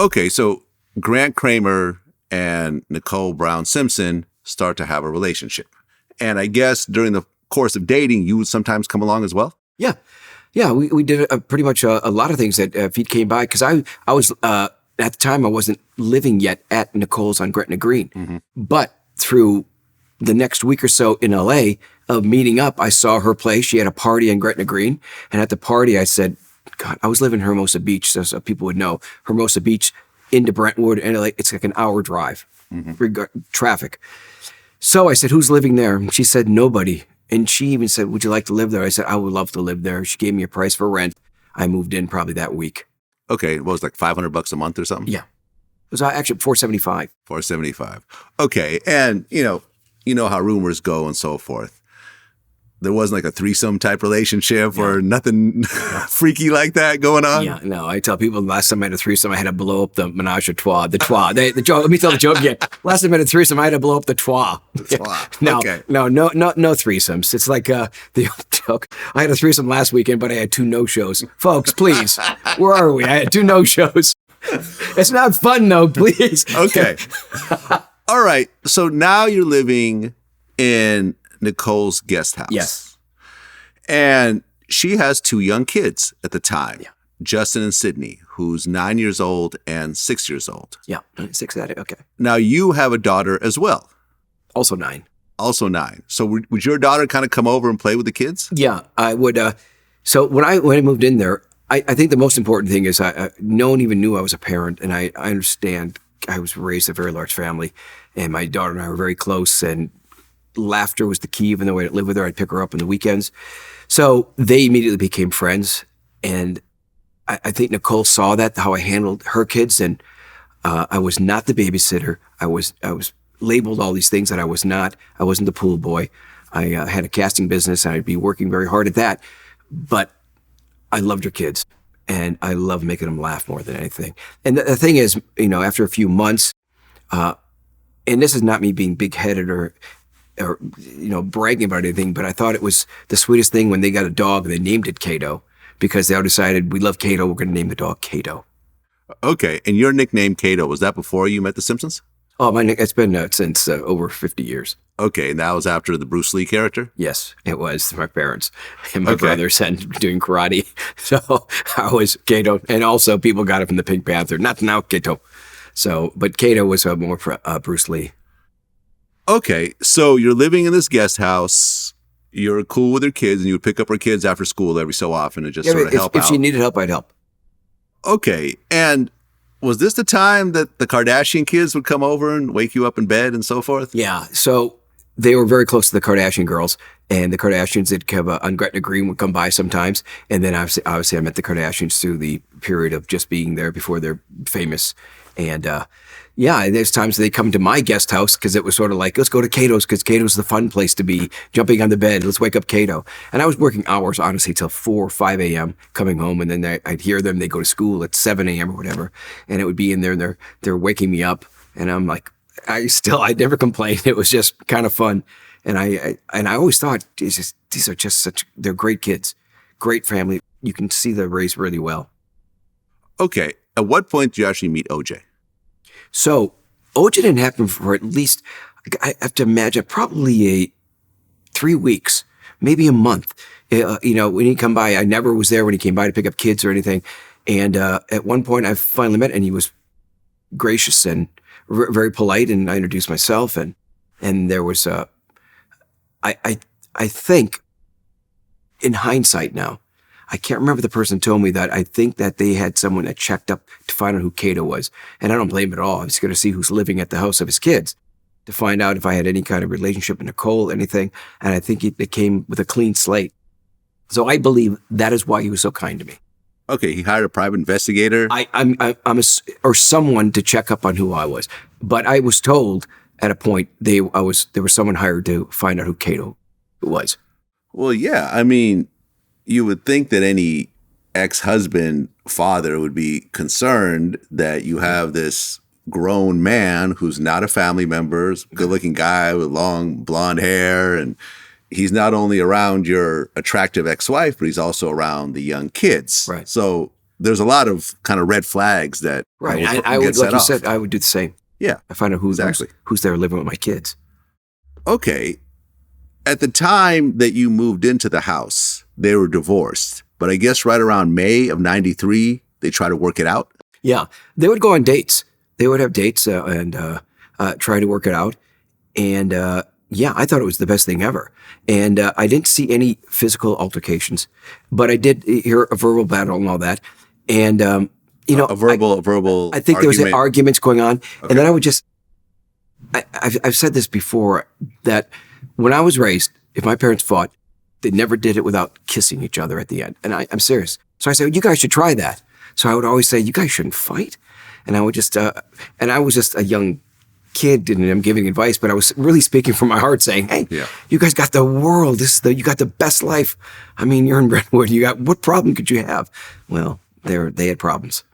Okay, so Grant Kramer and Nicole Brown Simpson start to have a relationship. And I guess during the course of dating, you would sometimes come along as well? Yeah. Yeah, we did pretty much a lot of things that if he came by, because I was, at the time, I wasn't living yet at Nicole's on Gretna Green. But through the next week or so in LA of meeting up, I saw her place. She had a party in Gretna Green. And at the party, I said, God, I was living in Hermosa Beach, so people would know. Hermosa Beach into Brentwood, and it's like an hour drive, traffic. So I said, who's living there? And she said, nobody. And she even said, would you like to live there? I said, I would love to live there. She gave me a price for rent. I moved in probably that week. Okay, what was it, like $500 a month or something? Yeah. It was actually $475. $475. Okay, and you know how rumors go and so forth. There wasn't like a threesome type relationship or nothing freaky like that going on? Yeah, no. I tell people last time I had a threesome, I had to blow up the menage a trois. The trois. The joke, let me tell the joke again. Last time I had a threesome, I had to blow up the trois. No, okay. no threesomes. It's like the old joke. I had a threesome last weekend, but I had 2 no-shows. Folks, please, where are we? I had 2 no-shows. It's not fun though, please. Okay. All right. So now you're living in Nicole's guest house. Yes. And she has 2 young kids at the time, Yeah. Justin and Sydney, who's 9 years old and 6 years old. Yeah, 6 at it. Okay. Now you have a daughter as well. Also 9. Also 9. So would your daughter kind of come over and play with the kids? Yeah, I would. So when I moved in there, I think the most important thing is no one even knew I was a parent, and I understand I was raised in a very large family, and my daughter and I were very close, and laughter was the key. Even though I didn't live with her, I'd pick her up on the weekends. So they immediately became friends, and I think Nicole saw that, how I handled her kids, and I was not the babysitter. I was labeled all these things that I was not. I wasn't the pool boy. I had a casting business, and I'd be working very hard at that. But I loved her kids, and I loved making them laugh more than anything. And the thing is, after a few months, and this is not me being big-headed or bragging about anything, but I thought it was the sweetest thing when they got a dog and they named it Kato, because they all decided, we love Kato, we're going to name the dog Kato. Okay, and your nickname Kato, was that before you met the Simpsons? Oh, it's been since over 50 years. Okay, and that was after the Bruce Lee character? Yes, it was. My parents and my brothers and doing karate. So I was Kato, and also people got it from the Pink Panther. Not now Kato. So, but Kato was more for Bruce Lee. Okay, so you're living in this guest house. You're cool with her kids, and you would pick up her kids after school every so often and just sort of help out. If she needed help, I'd help. Okay, and was this the time that the Kardashian kids would come over and wake you up in bed and so forth? Yeah, so they were very close to the Kardashian girls, and the Kardashians that come on Gretna Green would come by sometimes. And then obviously I met the Kardashians through the period of just being there before they're famous. And there's times they come to my guest house because it was sort of like, let's go to Kato's because Kato's the fun place to be, jumping on the bed, let's wake up Kato. And I was working hours, honestly, till 4 or 5 a.m. coming home. And then I'd hear them, they go to school at 7 a.m. or whatever. And it would be in there and they're waking me up. And I'm like, I never complained. It was just kind of fun. And I always thought, these are just they're great kids, great family. You can see they're raised really well. Okay. At what point do you actually meet OJ? So OJ didn't happen for at least, I have to imagine, probably 3 weeks, maybe a month. When he come by, I never was there when he came by to pick up kids or anything. And at one point I finally met, and he was gracious and very polite, and I introduced myself, and there was I think in hindsight now, I can't remember the person told me that. I think that they had someone that checked up to find out who Kato was. And I don't blame him at all. I was going to see who's living at the house of his kids to find out if I had any kind of relationship with Nicole, anything. And I think it came with a clean slate. So I believe that is why he was so kind to me. Okay, he hired a private investigator. Or someone to check up on who I was. But I was told at a point there was someone hired to find out who Kato was. Well, yeah. I mean, you would think that any ex-husband, father would be concerned that you have this grown man who's not a family member, good-looking guy with long blonde hair, and he's not only around your attractive ex-wife, but he's also around the young kids. Right. So there's a lot of kind of red flags that Right. I get would, set like you off. said, I would do the same. Yeah, I find out exactly. who's there living with my kids. Okay. At the time that you moved into the house, they were divorced. But I guess right around May of 93, they try to work it out. Yeah. They would go on dates. They would have dates and try to work it out. And yeah, I thought it was the best thing ever. And I didn't see any physical altercations, but I did hear a verbal battle and all that. And, you know, A verbal I think there was arguments going on. Okay. And then I would just, I've said this before, that when I was raised, if my parents fought, they never did it without kissing each other at the end. And I'm serious. So I said, you guys should try that. So I would always say, you guys shouldn't fight. And I would just, and I was just a young kid and I'm giving advice, but I was really speaking from my heart saying, hey, you guys got the world. You got the best life. I mean, you're in Brentwood. What problem could you have? Well, they had problems.